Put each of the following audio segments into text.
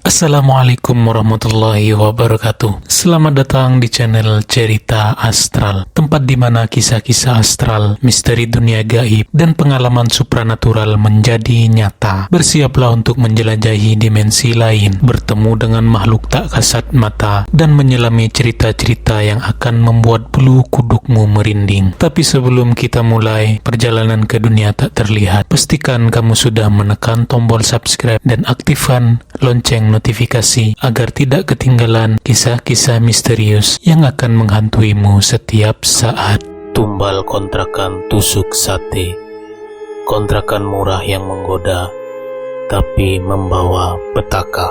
Assalamualaikum warahmatullahi wabarakatuh. Selamat datang di channel Cerita Astral, tempat di mana kisah-kisah astral, misteri dunia gaib, dan pengalaman supranatural menjadi nyata. Bersiaplah untuk menjelajahi dimensi lain, bertemu dengan makhluk tak kasat mata, dan menyelami cerita-cerita yang akan membuat bulu kudukmu merinding. Tapi sebelum kita mulai perjalanan ke dunia tak terlihat, pastikan kamu sudah menekan tombol subscribe dan aktifkan lonceng notifikasi agar tidak ketinggalan kisah-kisah misterius yang akan menghantuimu setiap saat. Tumbal kontrakan tusuk sate. Kontrakan murah yang menggoda, tapi membawa petaka.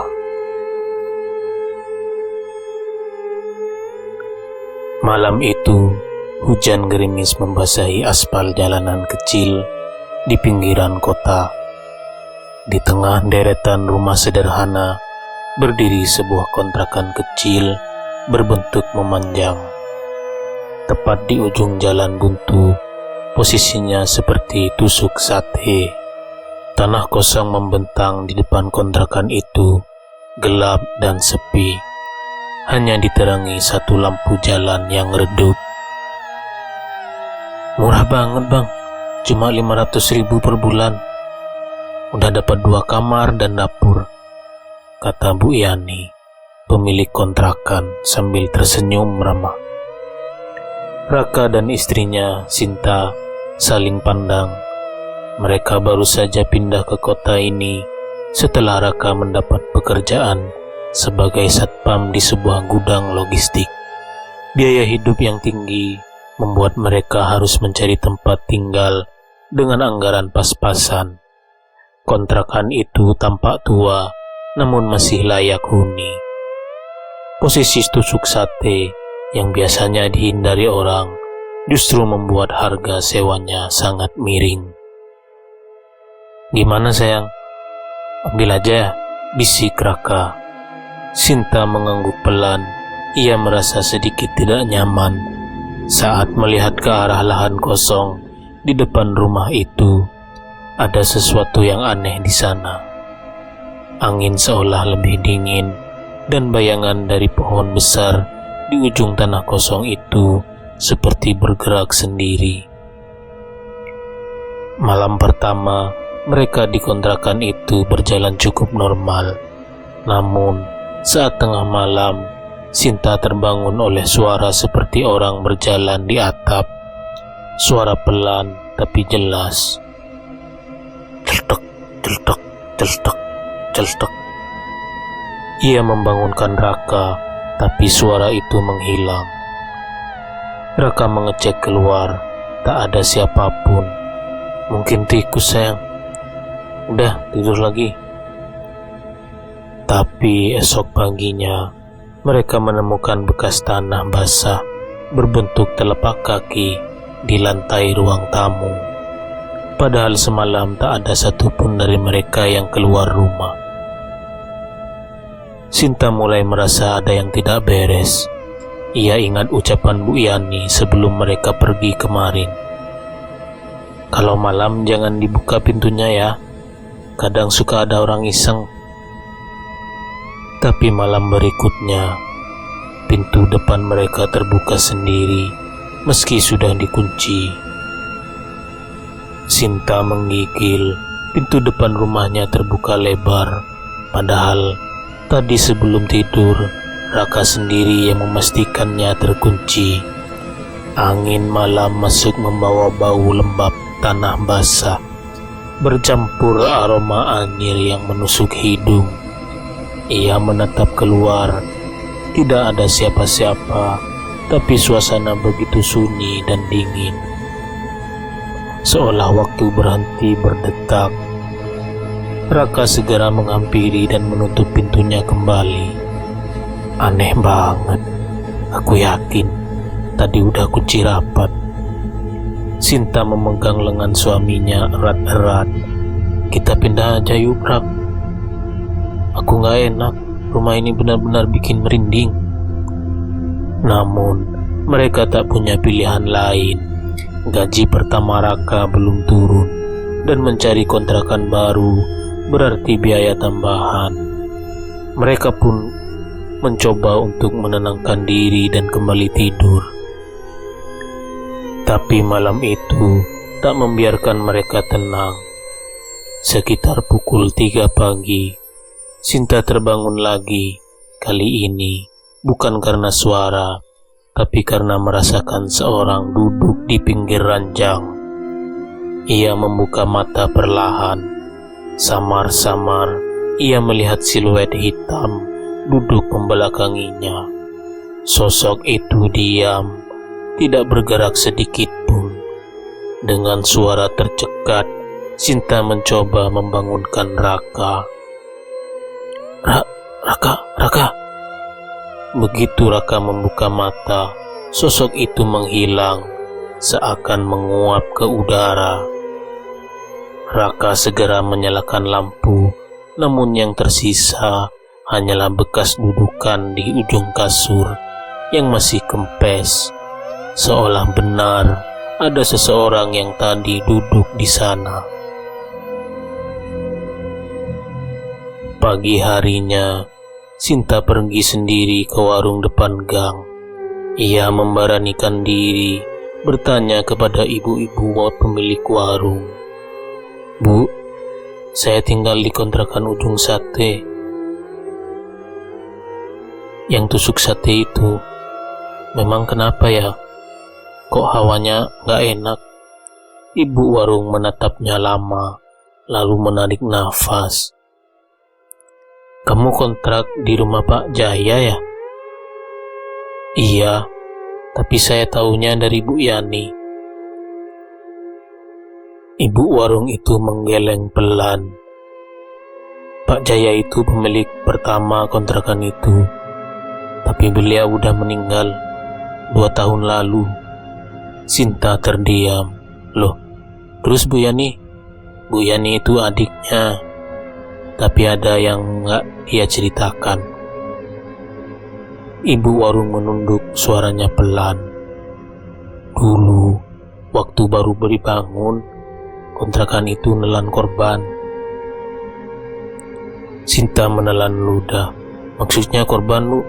Malam itu, hujan gerimis membasahi aspal jalanan kecil di pinggiran kota. Di tengah deretan rumah sederhana, berdiri sebuah kontrakan kecil berbentuk memanjang. Tepat di ujung jalan buntu, posisinya seperti tusuk sate. Tanah kosong membentang di depan kontrakan itu, gelap dan sepi. Hanya diterangi satu lampu jalan yang redup. Murah banget bang, cuma 500.000 per bulan. Udah dapat 2 kamar dan dapur, kata Bu Yani, pemilik kontrakan sambil tersenyum ramah. Raka dan istrinya, Sinta, saling pandang. Mereka baru saja pindah ke kota ini setelah Raka mendapat pekerjaan sebagai satpam di sebuah gudang logistik. Biaya hidup yang tinggi membuat mereka harus mencari tempat tinggal dengan anggaran pas-pasan. Kontrakan itu tampak tua, namun masih layak huni. Posisi tusuk sate yang biasanya dihindari orang justru membuat harga sewanya sangat miring. Gimana sayang? Ambil aja, bisik Raka. Sinta mengangguk pelan. Ia merasa sedikit tidak nyaman saat melihat ke arah lahan kosong di depan rumah itu. Ada sesuatu yang aneh di sana. Angin seolah lebih dingin, dan bayangan dari pohon besar di ujung tanah kosong itu seperti bergerak sendiri. Malam pertama, mereka di kontrakan itu berjalan cukup normal. Namun, saat tengah malam, Sinta terbangun oleh suara seperti orang berjalan di atap. Suara pelan tapi jelas. Celtek, celtek, celtek, celtek. Ia membangunkan Raka, tapi suara itu menghilang. Raka mengecek keluar, tak ada siapapun. Mungkin tikus sayang. Udah, tidur lagi. Tapi esok paginya, mereka menemukan bekas tanah basah berbentuk telapak kaki di lantai ruang tamu. Padahal semalam tak ada satupun dari mereka yang keluar rumah. Sinta mulai merasa ada yang tidak beres. Ia ingat ucapan Bu Yani sebelum mereka pergi kemarin. Kalau malam jangan dibuka pintunya ya. Kadang suka ada orang iseng. Tapi malam berikutnya, pintu depan mereka terbuka sendiri meski sudah dikunci. Sinta menggigil, pintu depan rumahnya terbuka lebar. Padahal tadi sebelum tidur, Raka sendiri yang memastikannya terkunci. Angin malam masuk membawa bau lembab tanah basah, bercampur aroma anyir yang menusuk hidung. Ia menatap keluar, tidak ada siapa-siapa, tapi suasana begitu sunyi dan dingin. Seolah waktu berhenti berdetak. Raka segera menghampiri dan menutup pintunya kembali. Aneh banget. Aku yakin tadi udah kunci rapat. Sinta memegang lengan suaminya erat-erat. Kita pindah aja yuk, Rak. Aku gak enak. Rumah ini benar-benar bikin merinding. Namun mereka tak punya pilihan lain. Gaji pertama Raka belum turun, dan mencari kontrakan baru berarti biaya tambahan. Mereka pun mencoba untuk menenangkan diri dan kembali tidur. Tapi malam itu tak membiarkan mereka tenang. Sekitar pukul 3 pagi, Sinta terbangun lagi. Kali ini bukan karena suara, tapi karena merasakan seorang duduk di pinggir ranjang. Ia membuka mata perlahan. Samar-samar ia melihat siluet hitam duduk membelakanginya. Sosok itu diam, tidak bergerak sedikit pun. Dengan suara tercekat, Sinta mencoba membangunkan Raka. Raka. Begitu Raka membuka mata, sosok itu menghilang, seakan menguap ke udara. Raka segera menyalakan lampu, namun yang tersisa hanyalah bekas dudukan di ujung kasur yang masih kempes, seolah benar ada seseorang yang tadi duduk di sana. Pagi harinya, Sinta pergi sendiri ke warung depan gang. Ia memberanikan diri bertanya kepada ibu-ibu pemilik warung. "Bu, saya tinggal di kontrakan ujung sate. Yang tusuk sate itu, memang kenapa ya? Kok hawanya gak enak?" Ibu warung menatapnya lama, lalu menarik nafas. "Kamu kontrak di rumah Pak Jaya ya?" "Iya, tapi saya tahunya dari Bu Yani." Ibu warung itu menggeleng pelan. "Pak Jaya itu pemilik pertama kontrakan itu, tapi beliau udah meninggal 2 tahun lalu." Sinta terdiam. "Loh, terus Bu Yani?" "Bu Yani itu adiknya, tapi ada yang gak dia ceritakan." Ibu warung menunduk, suaranya pelan. "Dulu, waktu baru bangun, kontrakan itu nelan korban." Sinta menelan ludah. "Maksudnya korban, Bu?"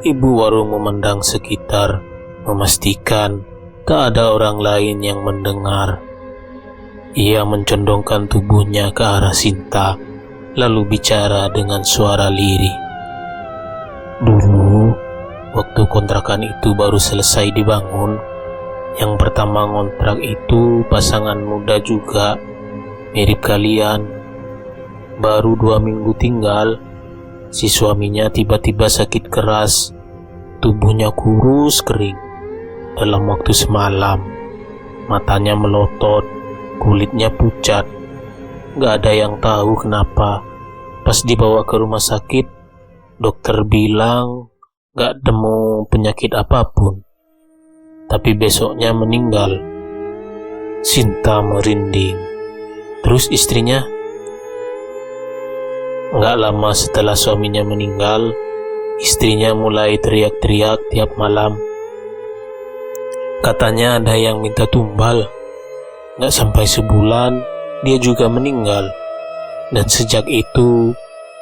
Ibu warung memandang sekitar, memastikan tak ada orang lain yang mendengar. Ia mencondongkan tubuhnya ke arah Sinta, lalu bicara dengan suara lirih. "Dulu, waktu kontrakan itu baru selesai dibangun, yang pertama ngontrak itu pasangan muda juga, mirip kalian. Baru 2 minggu tinggal, si suaminya tiba-tiba sakit keras, tubuhnya kurus kering. Dalam waktu semalam, matanya melotot, kulitnya pucat. Gak ada yang tahu kenapa. Pas dibawa ke rumah sakit, dokter bilang gak nemu penyakit apapun, tapi besoknya meninggal." Sinta merinding. "Terus istrinya?" "Gak lama setelah suaminya meninggal, istrinya mulai teriak-teriak tiap malam. Katanya ada yang minta tumbal. Gak sampai sebulan, dia juga meninggal. Dan sejak itu,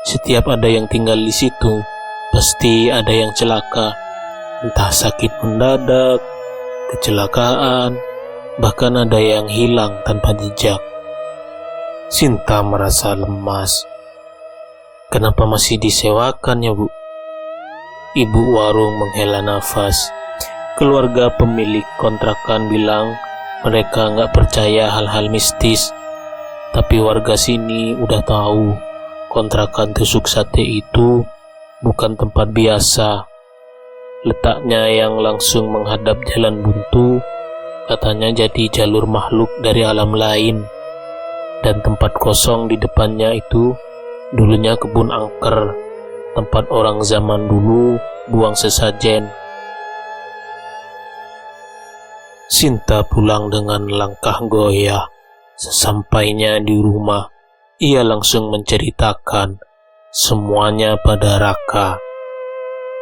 setiap ada yang tinggal di situ, pasti ada yang celaka. Entah sakit mendadak, kecelakaan, bahkan ada yang hilang tanpa jejak." Sinta merasa lemas. "Kenapa masih disewakan ya, Bu?" Ibu warung menghela nafas. Keluarga pemilik kontrakan bilang mereka nggak percaya hal-hal mistis, tapi warga sini udah tahu kontrakan tusuk sate itu bukan tempat biasa. Letaknya yang langsung menghadap jalan buntu, katanya jadi jalur makhluk dari alam lain. Dan tempat kosong di depannya itu dulunya kebun angker, tempat orang zaman dulu buang sesajen. Sinta pulang dengan langkah goyah. Sesampainya di rumah, ia langsung menceritakan semuanya pada Raka.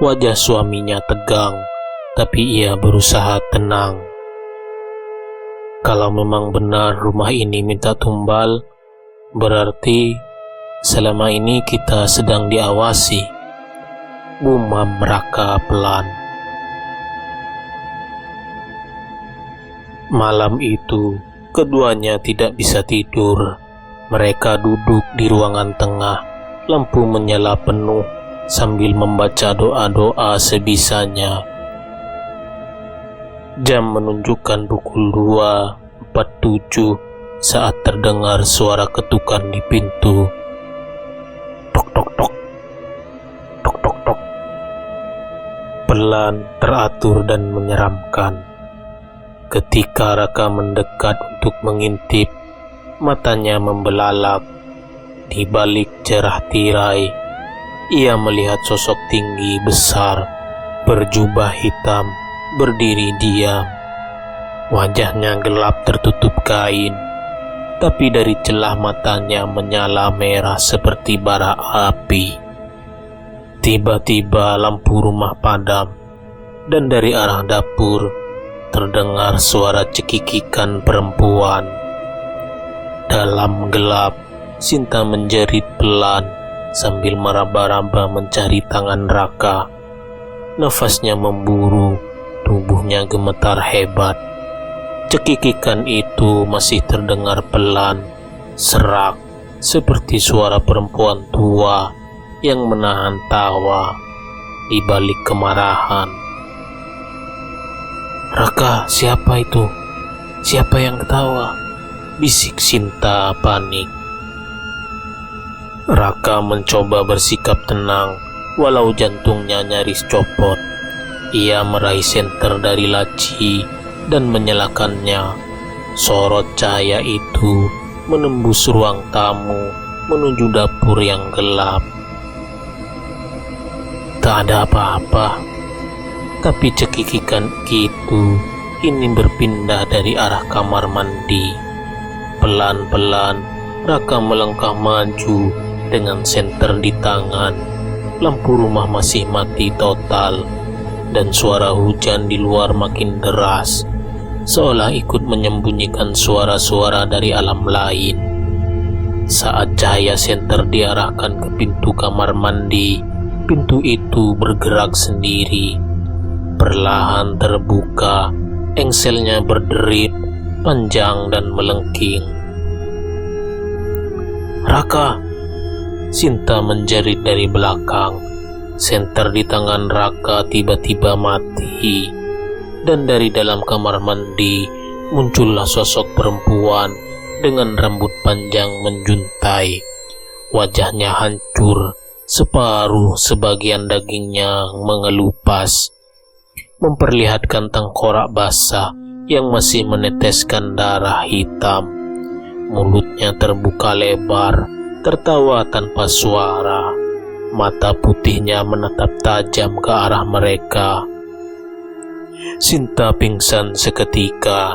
Wajah suaminya tegang, tapi ia berusaha tenang. "Kalau memang benar rumah ini minta tumbal, berarti Selama ini kita sedang diawasi, gumam Raka pelan. Malam itu, keduanya tidak bisa tidur. Mereka duduk di ruangan tengah, lampu menyala penuh sambil membaca doa-doa sebisanya. Jam menunjukkan pukul 2.47 saat terdengar suara ketukan di pintu. Tok tok tok, tok tok tok. Pelan, teratur dan menyeramkan. Ketika Raka mendekat untuk mengintip, matanya membelalak. Di balik cerah tirai, ia melihat sosok tinggi besar, berjubah hitam, berdiri diam. Wajahnya gelap tertutup kain, tapi dari celah matanya menyala merah seperti bara api. Tiba-tiba lampu rumah padam, dan dari arah dapur terdengar suara cekikikan perempuan. Dalam gelap, Sinta menjerit pelan sambil meraba-raba mencari tangan Raka. Nafasnya memburu, tubuhnya gemetar hebat. Cekikikan itu masih terdengar pelan, serak, seperti suara perempuan tua yang menahan tawa di balik kemarahan. "Raka, siapa itu? Siapa yang ketawa?" bisik Sinta panik. Raka mencoba bersikap tenang, walau jantungnya nyaris copot. Ia meraih senter dari laci dan menyalakannya. Sorot cahaya itu menembus ruang tamu menuju dapur yang gelap. Tak ada apa-apa, tapi cekikikan itu kini berpindah dari arah kamar mandi. Pelan-pelan Raka melangkah maju dengan senter di tangan. Lampu rumah masih mati total, dan suara hujan di luar makin deras, seolah ikut menyembunyikan suara-suara dari alam lain. Saat cahaya senter diarahkan ke pintu kamar mandi, pintu itu bergerak sendiri. Perlahan terbuka, engselnya berderit, panjang dan melengking. "Raka!" Sinta menjerit dari belakang. Senter di tangan Raka tiba-tiba mati, dan dari dalam kamar mandi muncullah sosok perempuan dengan rambut panjang menjuntai. Wajahnya hancur, separuh sebagian dagingnya mengelupas, memperlihatkan tengkorak basah yang masih meneteskan darah hitam. Mulutnya terbuka lebar, tertawa tanpa suara. Mata putihnya menatap tajam ke arah mereka. Sinta pingsan seketika.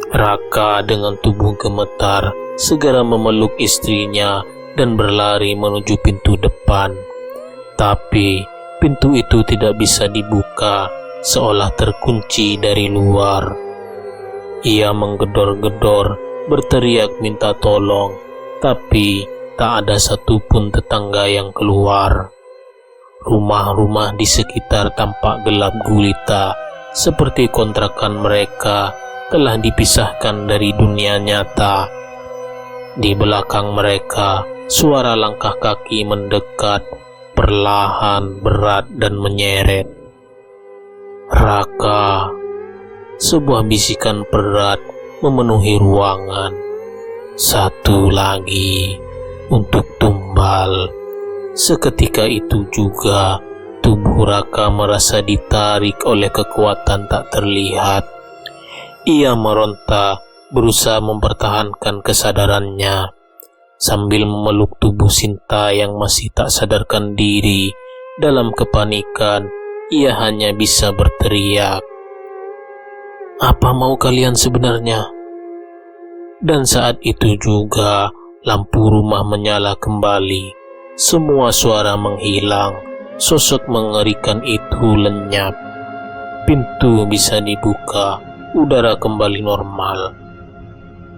Raka dengan tubuh gemetar segera memeluk istrinya dan berlari menuju pintu depan. Tapi pintu itu tidak bisa dibuka, seolah terkunci dari luar. Ia menggedor-gedor, berteriak minta tolong, tapi tak ada satupun tetangga yang keluar. Rumah-rumah di sekitar tampak gelap gulita, seperti kontrakan mereka telah dipisahkan dari dunia nyata. Di belakang mereka, suara langkah kaki mendekat, perlahan, berat dan menyeret. "Raka!" Sebuah bisikan berat memenuhi ruangan. "Satu lagi untuk tumbal." Seketika itu juga tubuh Raka merasa ditarik oleh kekuatan tak terlihat. Ia meronta, berusaha mempertahankan kesadarannya. Sambil memeluk tubuh Sinta yang masih tak sadarkan diri, dalam kepanikan ia hanya bisa berteriak, "Apa mau kalian sebenarnya?" Dan saat itu juga lampu rumah menyala kembali. Semua suara menghilang. Sosok mengerikan itu lenyap. Pintu bisa dibuka. Udara kembali normal.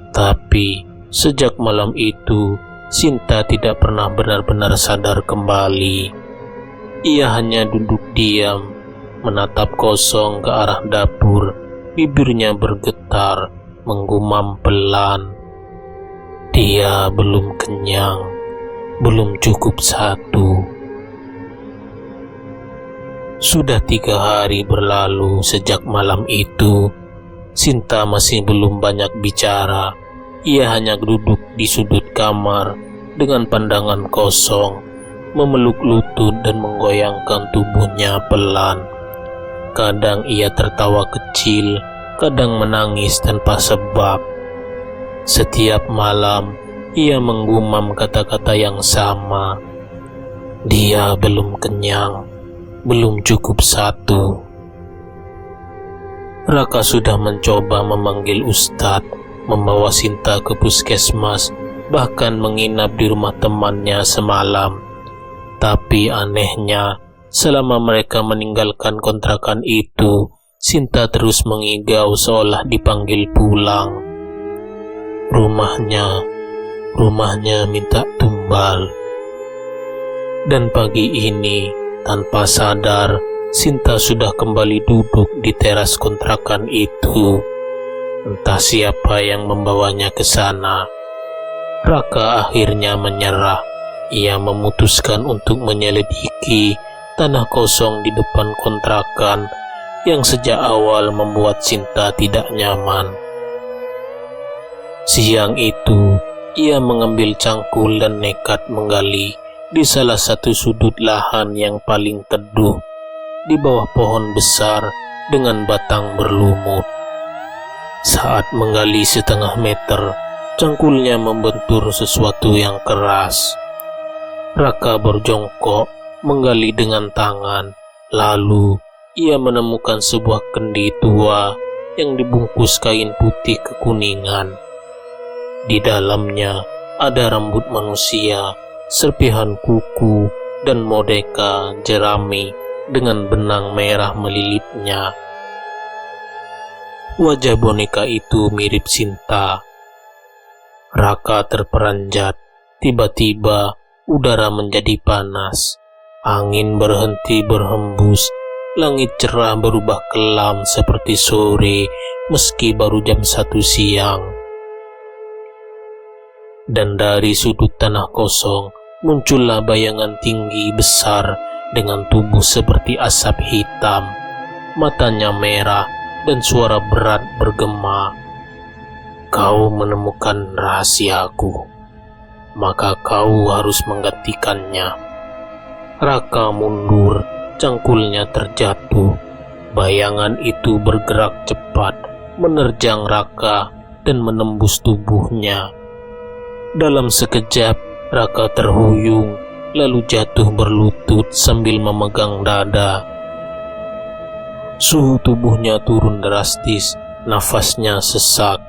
Tapi sejak malam itu, Sinta tidak pernah benar-benar sadar kembali. Ia hanya duduk diam, menatap kosong ke arah dapur. Bibirnya bergetar, menggumam pelan. Dia belum kenyang, belum cukup satu. Sudah 3 hari berlalu sejak malam itu. Sinta masih belum banyak bicara. Ia hanya duduk di sudut kamar dengan pandangan kosong, memeluk lutut dan menggoyangkan tubuhnya pelan. Kadang ia tertawa kecil, kadang menangis tanpa sebab. Setiap malam ia menggumam kata-kata yang sama. Dia belum kenyang, belum cukup satu. Raka sudah mencoba memanggil Ustadz, membawa Sinta ke puskesmas, bahkan menginap di rumah temannya semalam. Tapi anehnya, selama mereka meninggalkan kontrakan itu, Sinta terus mengigau seolah dipanggil pulang. Rumahnya minta tumbal. Dan pagi ini, tanpa sadar, Sinta sudah kembali duduk di teras kontrakan itu. Entah siapa yang membawanya ke sana. Raka akhirnya menyerah. Ia memutuskan untuk menyelidiki tanah kosong di depan kontrakan yang sejak awal membuat Sinta tidak nyaman. Siang itu, ia mengambil cangkul dan nekat menggali di salah satu sudut lahan yang paling teduh, di bawah pohon besar dengan batang berlumut. Saat menggali setengah meter, cangkulnya membentur sesuatu yang keras. Raka berjongkok, menggali dengan tangan. Lalu, ia menemukan sebuah kendi tua yang dibungkus kain putih kekuningan. Di dalamnya ada rambut manusia, serpihan kuku, dan modeka jerami dengan benang merah melilitnya. Wajah boneka itu mirip Sinta. Raka terperanjat. Tiba-tiba udara menjadi panas. Angin berhenti berhembus. Langit cerah berubah kelam seperti sore meski baru jam 1 siang. Dan dari sudut tanah kosong muncullah bayangan tinggi besar dengan tubuh seperti asap hitam. Matanya merah dan suara berat bergema. Kau menemukan rahasiaku, maka kau harus menggantikannya. Raka mundur, cangkulnya terjatuh. Bayangan itu bergerak cepat, menerjang Raka dan menembus tubuhnya. Dalam sekejap, Raka terhuyung, lalu jatuh berlutut sambil memegang dada. Suhu tubuhnya turun drastis, nafasnya sesak.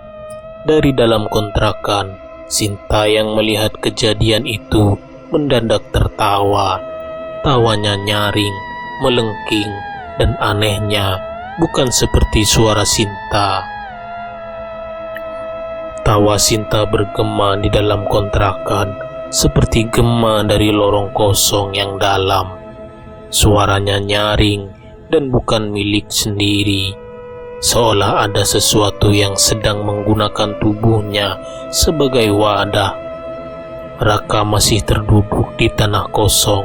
Dari dalam kontrakan, Sinta yang melihat kejadian itu mendadak tertawa. Tawanya nyaring, melengking, dan anehnya bukan seperti suara Sinta. Tawa Sinta bergema di dalam kontrakan, seperti gema dari lorong kosong yang dalam. Suaranya nyaring dan bukan milik sendiri, seolah ada sesuatu yang sedang menggunakan tubuhnya sebagai wadah. Raka masih terduduk di tanah kosong,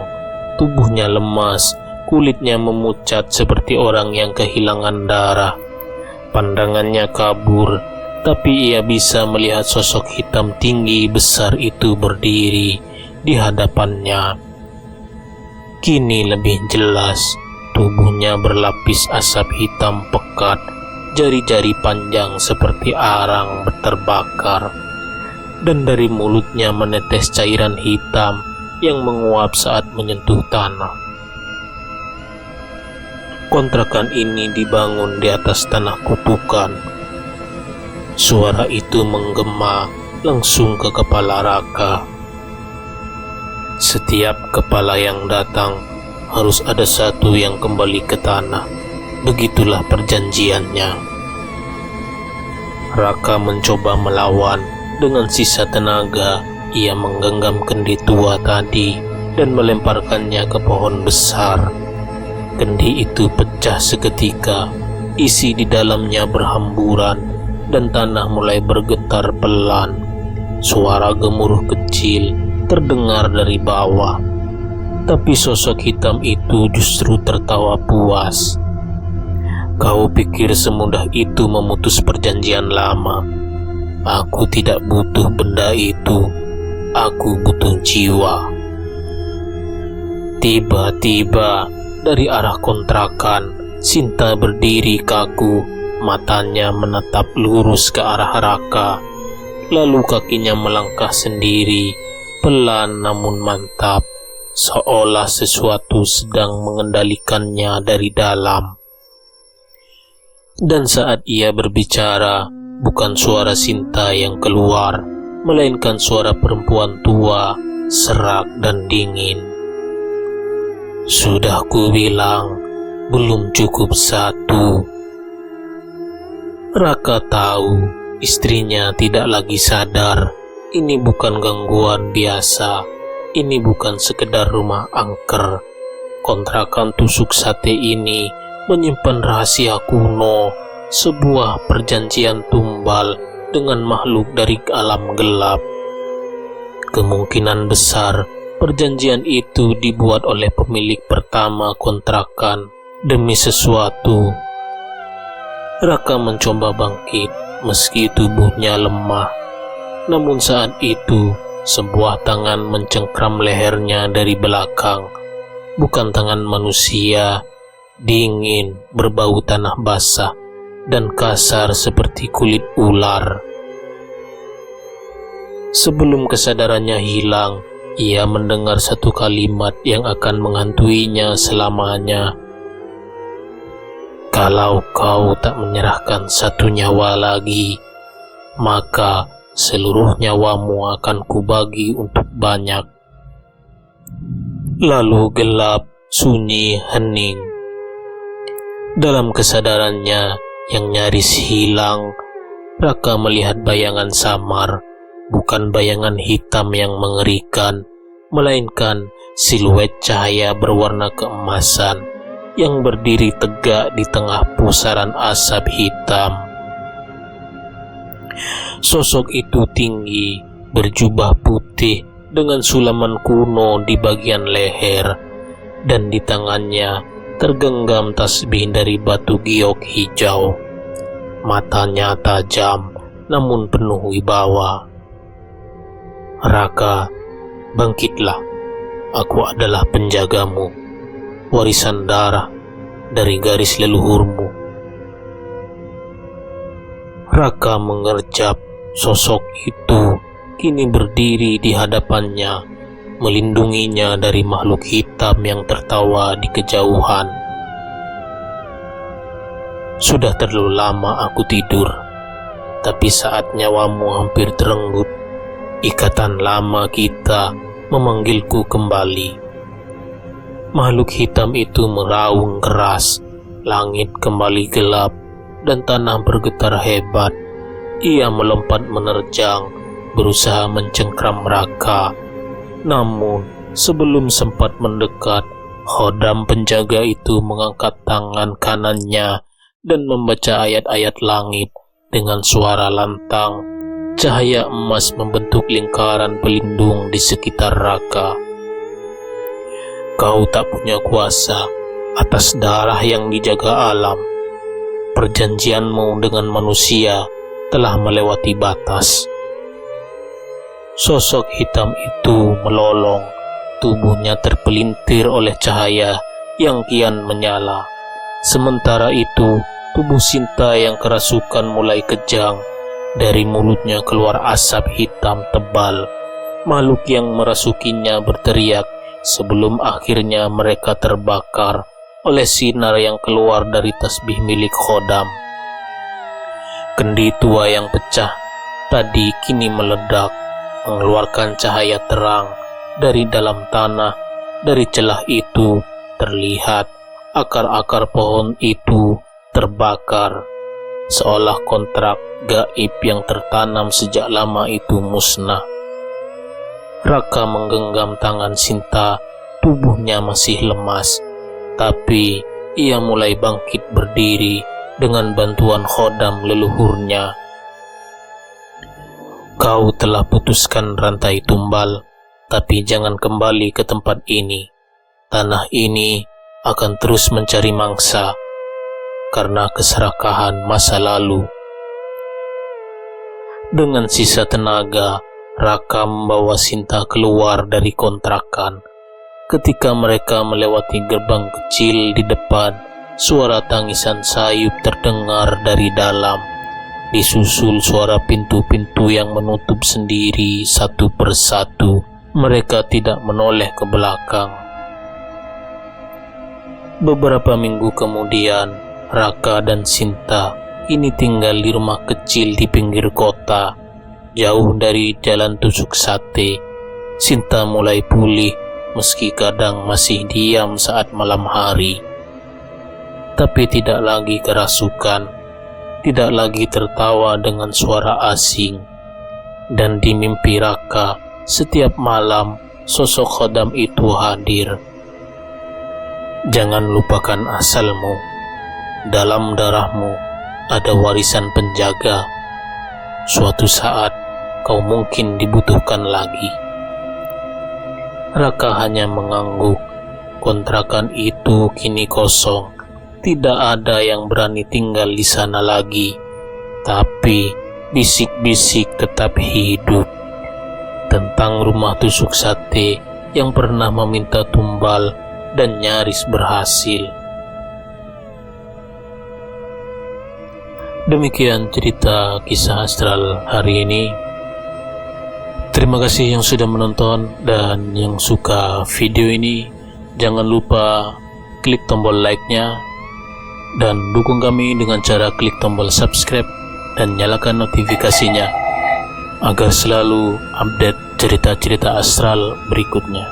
tubuhnya lemas, kulitnya memucat seperti orang yang kehilangan darah. Pandangannya kabur, tapi ia bisa melihat sosok hitam tinggi besar itu berdiri di hadapannya. Kini lebih jelas. Tubuhnya berlapis asap hitam pekat, jari-jari panjang seperti arang terbakar, dan dari mulutnya menetes cairan hitam yang menguap saat menyentuh tanah. Kontrakan ini dibangun di atas tanah kutukan. Suara itu menggema langsung ke kepala Raka. Setiap kepala yang datang harus ada satu yang kembali ke tanah. Begitulah perjanjiannya. Raka mencoba melawan dengan sisa tenaga ia menggenggam kendi tua tadi dan melemparkannya ke pohon besar. Kendi itu pecah seketika, isi di dalamnya berhamburan, dan tanah mulai bergetar pelan. Suara gemuruh kecil terdengar dari bawah, tapi sosok hitam itu justru tertawa puas. Kau pikir semudah itu memutus perjanjian lama? Aku tidak butuh benda itu, aku butuh jiwa. Tiba-tiba dari arah kontrakan, Sinta berdiri kaku, matanya menatap lurus ke arah Raka. Lalu kakinya melangkah sendiri, pelan namun mantap, seolah sesuatu sedang mengendalikannya dari dalam. Dan saat ia berbicara, bukan suara Sinta yang keluar, melainkan suara perempuan tua, serak dan dingin. Sudah kubilang, belum cukup satu. Raka tahu istrinya tidak lagi sadar. Ini bukan gangguan biasa. Ini bukan sekedar rumah angker. Kontrakan tusuk sate ini menyimpan rahasia kuno, sebuah perjanjian tumbal dengan makhluk dari alam gelap. Kemungkinan besar perjanjian itu dibuat oleh pemilik pertama kontrakan demi sesuatu. Raka mencoba bangkit meski tubuhnya lemah. Namun saat itu sebuah tangan mencengkram lehernya dari belakang. Bukan tangan manusia, dingin, berbau tanah basah, dan kasar seperti kulit ular. Sebelum kesadarannya hilang, ia mendengar satu kalimat yang akan menghantuinya selamanya. Kalau kau tak menyerahkan satu nyawa lagi, maka seluruh nyawamu akan kubagi untuk banyak. Lalu gelap, sunyi, hening. Dalam kesadarannya yang nyaris hilang, Raka melihat bayangan samar, bukan bayangan hitam yang mengerikan, melainkan siluet cahaya berwarna keemasan yang berdiri tegak di tengah pusaran asap hitam. Sosok itu tinggi, berjubah putih dengan sulaman kuno di bagian leher, dan di tangannya tergenggam tasbih dari batu giok hijau. Matanya tajam namun penuh wibawa. Raka, bangkitlah. Aku adalah penjagamu, warisan darah dari garis leluhurmu. Raka mengerjap. Sosok itu kini berdiri di hadapannya, melindunginya dari makhluk hitam yang tertawa di kejauhan. Sudah terlalu lama aku tidur, tapi saat nyawamu hampir terenggut, ikatan lama kita memanggilku kembali. Makhluk hitam itu meraung keras, langit kembali gelap, dan tanah bergetar hebat. Ia melompat menerjang, berusaha mencengkram Raka. Namun, sebelum sempat mendekat, khodam penjaga itu mengangkat tangan kanannya dan membaca ayat-ayat langit dengan suara lantang. Cahaya emas membentuk lingkaran pelindung di sekitar Raka. Kau tak punya kuasa atas darah yang dijaga alam. Perjanjianmu dengan manusia telah melewati batas. Sosok hitam itu melolong, tubuhnya terpelintir oleh cahaya yang kian menyala. Sementara itu, tubuh Sinta yang kerasukan mulai kejang. Dari mulutnya keluar asap hitam tebal. Makhluk yang merasukinya berteriak sebelum akhirnya mereka terbakar oleh sinar yang keluar dari tasbih milik khodam. Kendi tua yang pecah tadi kini meledak, mengeluarkan cahaya terang dari dalam tanah. Dari celah itu terlihat akar-akar pohon itu terbakar, seolah kontrak gaib yang tertanam sejak lama itu musnah. Raka menggenggam tangan Sinta. Tubuhnya masih lemas, tapi ia mulai bangkit berdiri dengan bantuan khodam leluhurnya. Kau telah putuskan rantai tumbal, tapi jangan kembali ke tempat ini. Tanah ini akan terus mencari mangsa karena keserakahan masa lalu. Dengan sisa tenaga, Raka membawa Sinta keluar dari kontrakan. Ketika mereka melewati gerbang kecil di depan, suara tangisan sayup terdengar dari dalam, disusul suara pintu-pintu yang menutup sendiri satu persatu. Mereka tidak menoleh ke belakang. Beberapa minggu kemudian, Raka dan Sinta ini tinggal di rumah kecil di pinggir kota, jauh dari jalan tusuk sate. Sinta mulai pulih, meski kadang masih diam saat malam hari. Tapi tidak lagi kerasukan, tidak lagi tertawa dengan suara asing. Dan di mimpi Raka, setiap malam sosok khodam itu hadir. Jangan lupakan asalmu. Dalam darahmu ada warisan penjaga. Suatu saat kau mungkin dibutuhkan lagi. Raka hanya mengangguk. Kontrakan itu kini kosong. Tidak ada yang berani tinggal di sana lagi. Tapi bisik-bisik tetap hidup tentang rumah tusuk sate yang pernah meminta tumbal dan nyaris berhasil. Demikian cerita kisah astral hari ini. Terima kasih yang sudah menonton, dan yang suka video ini jangan lupa klik tombol like-nya dan dukung kami dengan cara klik tombol subscribe dan nyalakan notifikasinya agar selalu update cerita-cerita astral berikutnya.